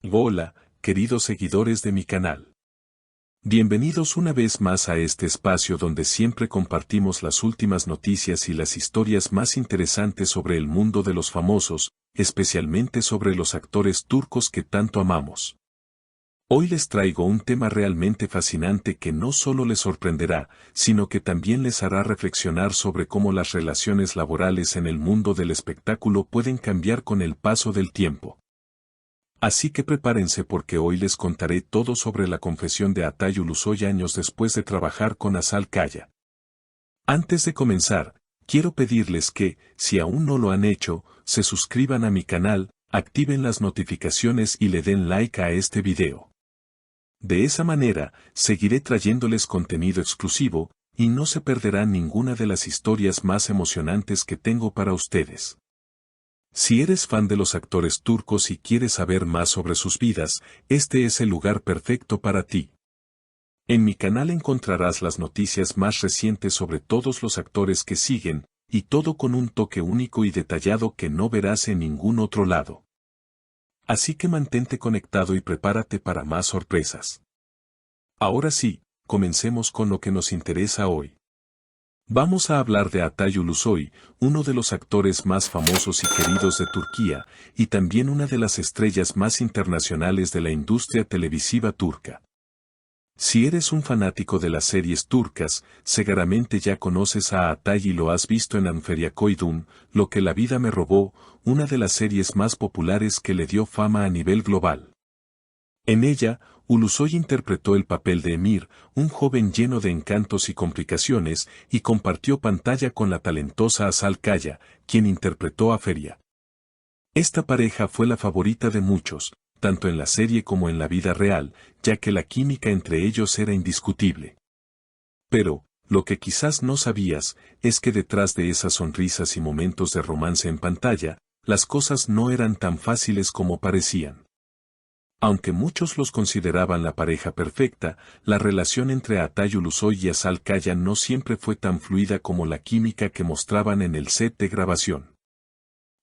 Hola, queridos seguidores de mi canal. Bienvenidos una vez más a este espacio donde siempre compartimos las últimas noticias y las historias más interesantes sobre el mundo de los famosos, especialmente sobre los actores turcos que tanto amamos. Hoy les traigo un tema realmente fascinante que no solo les sorprenderá, sino que también les hará reflexionar sobre cómo las relaciones laborales en el mundo del espectáculo pueden cambiar con el paso del tiempo. Así que prepárense porque hoy les contaré todo sobre la confesión de Atay Ulusoy años después de trabajar con Asal Kaya. Antes de comenzar, quiero pedirles que, si aún no lo han hecho, se suscriban a mi canal, activen las notificaciones y le den like a este video. De esa manera, seguiré trayéndoles contenido exclusivo, y no se perderán ninguna de las historias más emocionantes que tengo para ustedes. Si eres fan de los actores turcos y quieres saber más sobre sus vidas, este es el lugar perfecto para ti. En mi canal encontrarás las noticias más recientes sobre todos los actores que siguen, y todo con un toque único y detallado que no verás en ningún otro lado. Así que mantente conectado y prepárate para más sorpresas. Ahora sí, comencemos con lo que nos interesa hoy. Vamos a hablar de Atay Ulusoy, uno de los actores más famosos y queridos de Turquía, y también una de las estrellas más internacionales de la industria televisiva turca. Si eres un fanático de las series turcas, seguramente ya conoces a Atay y lo has visto en Anferiakoydum, Lo que la vida me robó, una de las series más populares que le dio fama a nivel global. En ella, Ulusoy interpretó el papel de Emir, un joven lleno de encantos y complicaciones, y compartió pantalla con la talentosa Asal Kaya, quien interpretó a Feria. Esta pareja fue la favorita de muchos, tanto en la serie como en la vida real, ya que la química entre ellos era indiscutible. Pero, lo que quizás no sabías, es que detrás de esas sonrisas y momentos de romance en pantalla, las cosas no eran tan fáciles como parecían. Aunque muchos los consideraban la pareja perfecta, la relación entre Atay Ulusoy y Asal Kaya no siempre fue tan fluida como la química que mostraban en el set de grabación.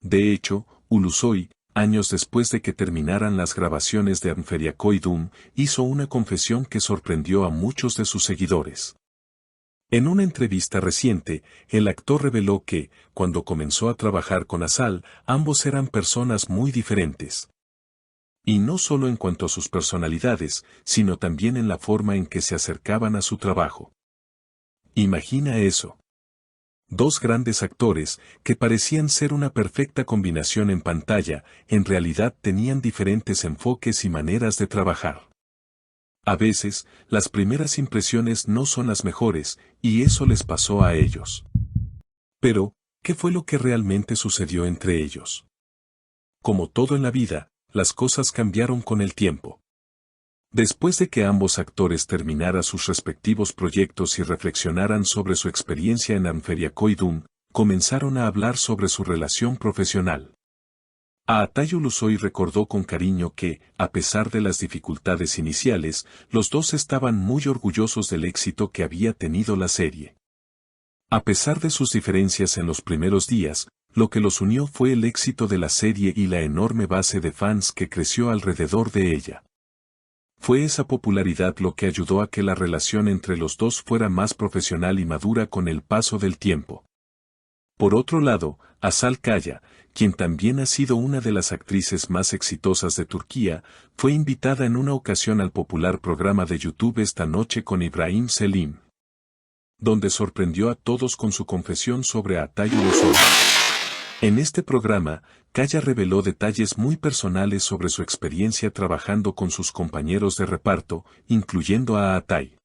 De hecho, Ulusoy, años después de que terminaran las grabaciones de Anferiakoydum, hizo una confesión que sorprendió a muchos de sus seguidores. En una entrevista reciente, el actor reveló que, cuando comenzó a trabajar con Asal, ambos eran personas muy diferentes. Y no solo en cuanto a sus personalidades, sino también en la forma en que se acercaban a su trabajo. Imagina eso. Dos grandes actores, que parecían ser una perfecta combinación en pantalla, en realidad tenían diferentes enfoques y maneras de trabajar. A veces, las primeras impresiones no son las mejores, y eso les pasó a ellos. Pero, ¿qué fue lo que realmente sucedió entre ellos? Como todo en la vida, las cosas cambiaron con el tiempo. Después de que ambos actores terminaran sus respectivos proyectos y reflexionaran sobre su experiencia en Anferiakoydum, comenzaron a hablar sobre su relación profesional. Atay Ulusoy recordó con cariño que, a pesar de las dificultades iniciales, los dos estaban muy orgullosos del éxito que había tenido la serie. A pesar de sus diferencias en los primeros días, lo que los unió fue el éxito de la serie y la enorme base de fans que creció alrededor de ella. Fue esa popularidad lo que ayudó a que la relación entre los dos fuera más profesional y madura con el paso del tiempo. Por otro lado, Asal Kaya, quien también ha sido una de las actrices más exitosas de Turquía, fue invitada en una ocasión al popular programa de YouTube Esta Noche con Ibrahim Selim, donde sorprendió a todos con su confesión sobre Atay Ulusoy. En este programa, Kaya reveló detalles muy personales sobre su experiencia trabajando con sus compañeros de reparto, incluyendo a Atay.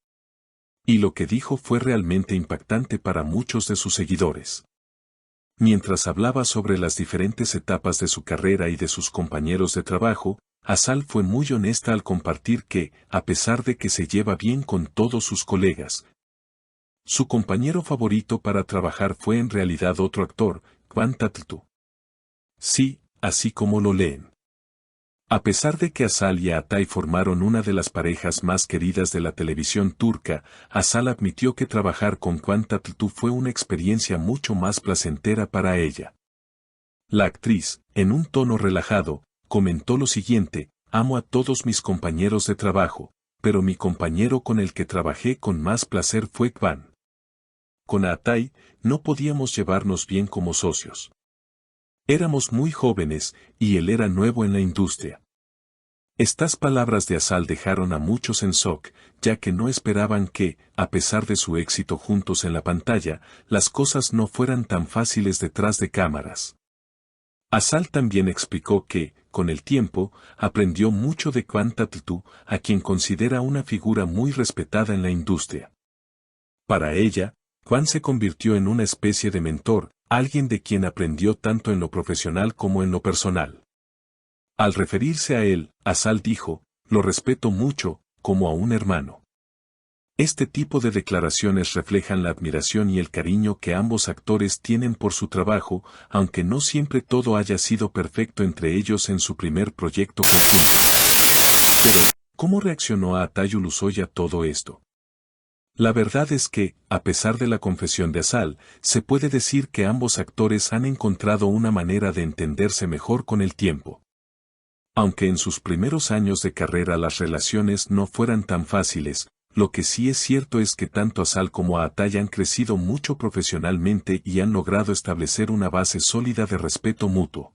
Y lo que dijo fue realmente impactante para muchos de sus seguidores. Mientras hablaba sobre las diferentes etapas de su carrera y de sus compañeros de trabajo, Asal fue muy honesta al compartir que, a pesar de que se lleva bien con todos sus colegas, su compañero favorito para trabajar fue en realidad otro actor, Kwan Tatlıtuğ. Sí, así como lo leen. A pesar de que Asal y Atay formaron una de las parejas más queridas de la televisión turca, Asal admitió que trabajar con Kwan Tatlıtuğ fue una experiencia mucho más placentera para ella. La actriz, en un tono relajado, comentó lo siguiente: amo a todos mis compañeros de trabajo, pero mi compañero con el que trabajé con más placer fue Kwan. Con Atai, no podíamos llevarnos bien como socios. Éramos muy jóvenes, y él era nuevo en la industria. Estas palabras de Asal dejaron a muchos en shock, ya que no esperaban que, a pesar de su éxito juntos en la pantalla, las cosas no fueran tan fáciles detrás de cámaras. Asal también explicó que, con el tiempo, aprendió mucho de Kwan Tattu, a quien considera una figura muy respetada en la industria. Para ella, Kwan se convirtió en una especie de mentor, alguien de quien aprendió tanto en lo profesional como en lo personal. Al referirse a él, Asal dijo, lo respeto mucho, como a un hermano. Este tipo de declaraciones reflejan la admiración y el cariño que ambos actores tienen por su trabajo, aunque no siempre todo haya sido perfecto entre ellos en su primer proyecto conjunto. Pero, ¿cómo reaccionó Atai Ulusoy a todo esto? La verdad es que, a pesar de la confesión de Asal, se puede decir que ambos actores han encontrado una manera de entenderse mejor con el tiempo. Aunque en sus primeros años de carrera las relaciones no fueran tan fáciles, lo que sí es cierto es que tanto Asal como Atai han crecido mucho profesionalmente y han logrado establecer una base sólida de respeto mutuo.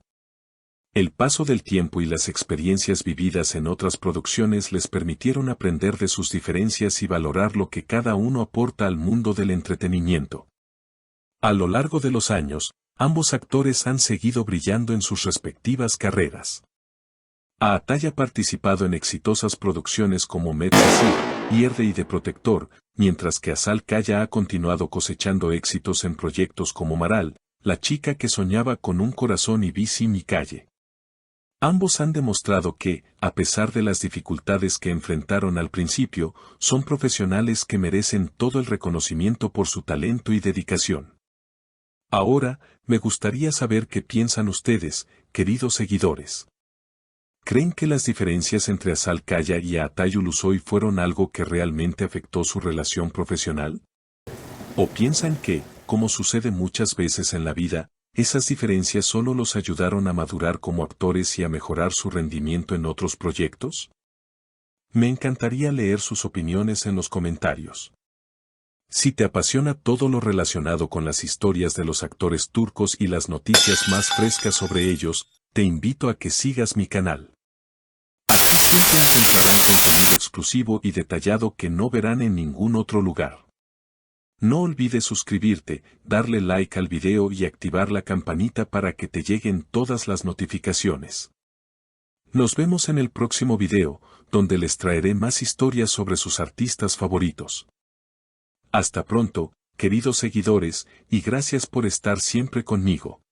El paso del tiempo y las experiencias vividas en otras producciones les permitieron aprender de sus diferencias y valorar lo que cada uno aporta al mundo del entretenimiento. A lo largo de los años, ambos actores han seguido brillando en sus respectivas carreras. Atai ha participado en exitosas producciones como Medicine, Pierde y The Protector, mientras que Asal Kaya ha continuado cosechando éxitos en proyectos como Maral, La chica que soñaba con un corazón y Bici mi calle. Ambos han demostrado que, a pesar de las dificultades que enfrentaron al principio, son profesionales que merecen todo el reconocimiento por su talento y dedicación. Ahora, me gustaría saber qué piensan ustedes, queridos seguidores. ¿Creen que las diferencias entre Asal Kaya y Atai Ulusoy fueron algo que realmente afectó su relación profesional? ¿O piensan que, como sucede muchas veces en la vida, esas diferencias solo los ayudaron a madurar como actores y a mejorar su rendimiento en otros proyectos? Me encantaría leer sus opiniones en los comentarios. Si te apasiona todo lo relacionado con las historias de los actores turcos y las noticias más frescas sobre ellos, te invito a que sigas mi canal. Aquí siempre encontrarán contenido exclusivo y detallado que no verán en ningún otro lugar. No olvides suscribirte, darle like al video y activar la campanita para que te lleguen todas las notificaciones. Nos vemos en el próximo video, donde les traeré más historias sobre sus artistas favoritos. Hasta pronto, queridos seguidores, y gracias por estar siempre conmigo.